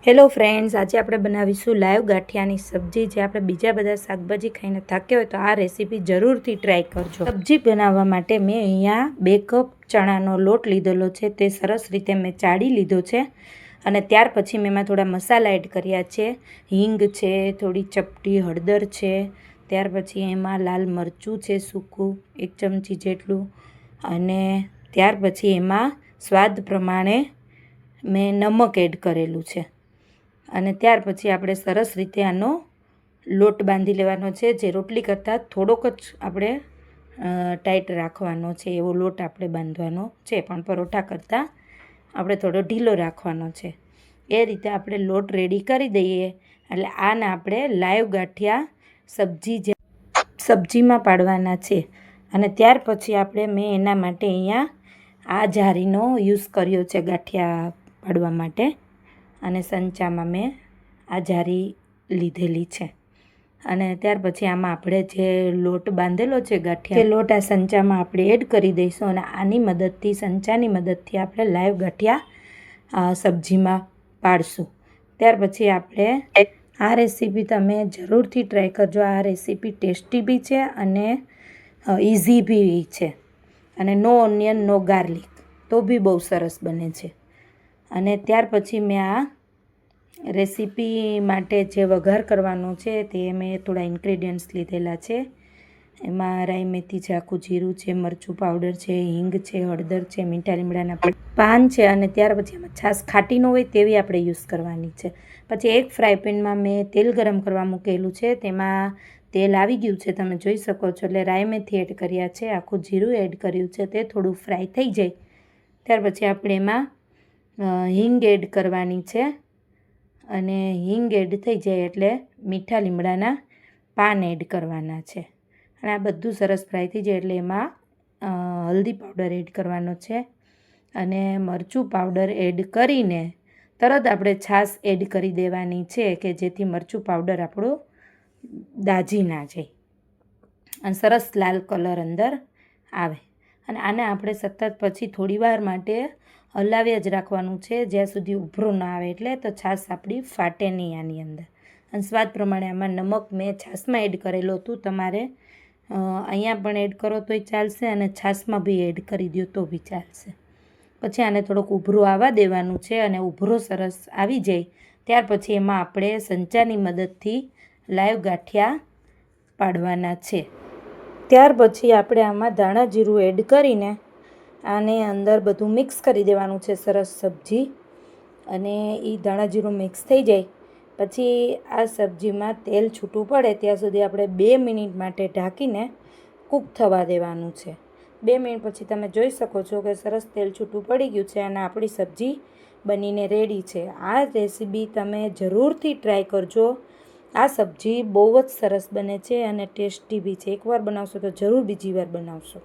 Hello friends, આજે આપણે બનાવીશું લાઈવ ગાંઠિયાની સબ્જી. જે આપણે બીજા બધા શાકભાજી ખાઈને થાક્યા હોય તો આ રેસીપી જરૂરથી ટ્રાય કરજો. સબ્જી બનાવવા માટે મેં અહીંયા 2 કપ ચણાનો લોટ લીધેલો છે. તે સરસ રીતે મેં ચાળી લીધો છે અને ત્યાર પછી મેં એમાં થોડા મસાલા એડ કર્યા છે. હિંગ છે, થોડી ચપટી હળદર છે, ત્યાર પછી એમાં લાલ મરચું છે સૂકું 1 ચમચી જેટલું, અને ત્યાર પછી એમાં સ્વાદ પ્રમાણે મેં નમક એડ કરેલું છે. અને ત્યાર પછી આપણે સરસ રીતે આનો લોટ બાંધી લેવાનો છે. જે રોટલી કરતાં થોડોક જ આપણે ટાઈટ રાખવાનો છે, એવો લોટ આપણે બાંધવાનો છે, પણ પરોઠા કરતાં આપણે થોડો ઢીલો રાખવાનો છે. એ રીતે આપણે લોટ રેડી કરી દઈએ એટલે આને આપણે લાઈવ ગાંઠિયા સબ્જીમાં પાડવાના છે. અને ત્યાર પછી મેં એના માટે અહીંયા આ જારીનો યુઝ કર્યો છે ગાંઠિયા પાડવા માટે, અને સંચામાં મેં આ જારી લીધેલી છે. અને ત્યાર પછી આમાં આપણે જે લોટ બાંધેલો છે ગાંઠિયા, તે લોટ આ સંચામાં આપણે એડ કરી દઈશું અને આની મદદથી, સંચાની મદદથી આપણે લાઈવ ગાંઠિયા સબ્જીમાં પાડશું. ત્યાર પછી આપણે આ રેસીપી તમે જરૂરથી ટ્રાય કરજો. આ રેસીપી ટેસ્ટી બી છે અને ઇઝી બી છે, અને નો ઓનિયન નો ગાર્લિક તો બી બહુ સરસ બને છે. અને ત્યાર પછી મેં આ રેસીપી માટે જે વઘાર કરવાનો છે તે મેં થોડા ઇન્ગ્રેડિયન્ટ્સ લીધેલા છે. એમાં રાઈ મેથી છે, આખું જીરું છે, મરચું પાવડર છે, હિંગ છે, હળદર છે, મીઠા લીમડાના પાન છે, અને ત્યાર પછી એમાં છાશ ખાટી ન હોય તેવી આપણે યુઝ કરવાની છે. પછી એક ફ્રાય પેનમાં મેં તેલ ગરમ કરવા મૂકેલું છે. તેમાં તેલ આવી ગયું છે, તમે જોઈ શકો છો. એટલે રાઈ મેથી એડ કર્યા છે, આખું જીરું એડ કર્યું છે. તે થોડું ફ્રાય થઈ જાય ત્યાર પછી આપણે એમાં હિંગ એડ કરવાની છે, અને હિંગ એડ થઈ જાય એટલે મીઠા લીમડાના પાન એડ કરવાના છે. અને આ બધું સરસ ફ્રાય થઈ જાય એટલે એમાં હલ્દી પાવડર એડ કરવાનો છે, અને મરચું પાવડર એડ કરીને તરત આપણે છાશ એડ કરી દેવાની છે, કે જેથી મરચું પાવડર આપણું દાજી ના જાય અને સરસ લાલ કલર અંદર આવે. અને આને આપણે સતત પછી થોડી વાર માટે હલાવ્યા જ રાખવાનું છે, જ્યાં સુધી ઉભરો ના આવે, એટલે તો છાશ આપણી ફાટે નહીં આની અંદર. અને સ્વાદ પ્રમાણે આમાં નમક મેં છાશમાં એડ કરેલું હતું, તમારે અહીંયા પણ એડ કરો તોય ચાલશે, અને છાશમાં બી એડ કરી દો તો બી ચાલશે. પછી આને થોડોક ઉભરો આવવા દેવાનું છે, અને ઉભરો સરસ આવી જાય ત્યાર પછી એમાં આપણે સંચાની મદદથી લાઈવ ગાંઠિયા પાડવાના છે. ત્યાર પછી આપણે આમાં ધાણા જીરું એડ કરીને આને અંદર બધું મિક્સ કરી દેવાનું છે સરસ સબ્જી. અને એ ધાણા જીરું મિક્સ થઈ જાય પછી આ સબ્જીમાં તેલ છૂટું પડે ત્યાં સુધી આપણે 2 મિનિટ માટે ઢાંકીને કૂક થવા દેવાનું છે. 2 મિનિટ પછી તમે જોઈ શકો છો કે સરસ તેલ છૂટું પડી ગયું છે અને આપણી સબ્જી બનીને રેડી છે. આ રેસીપી તમે જરૂરથી ટ્રાય કરજો. આ સબ્જી બહુ જ સરસ બને છે અને ટેસ્ટી બી છે. એકવાર બનાવશો તો જરૂર બીજી વાર બનાવશો.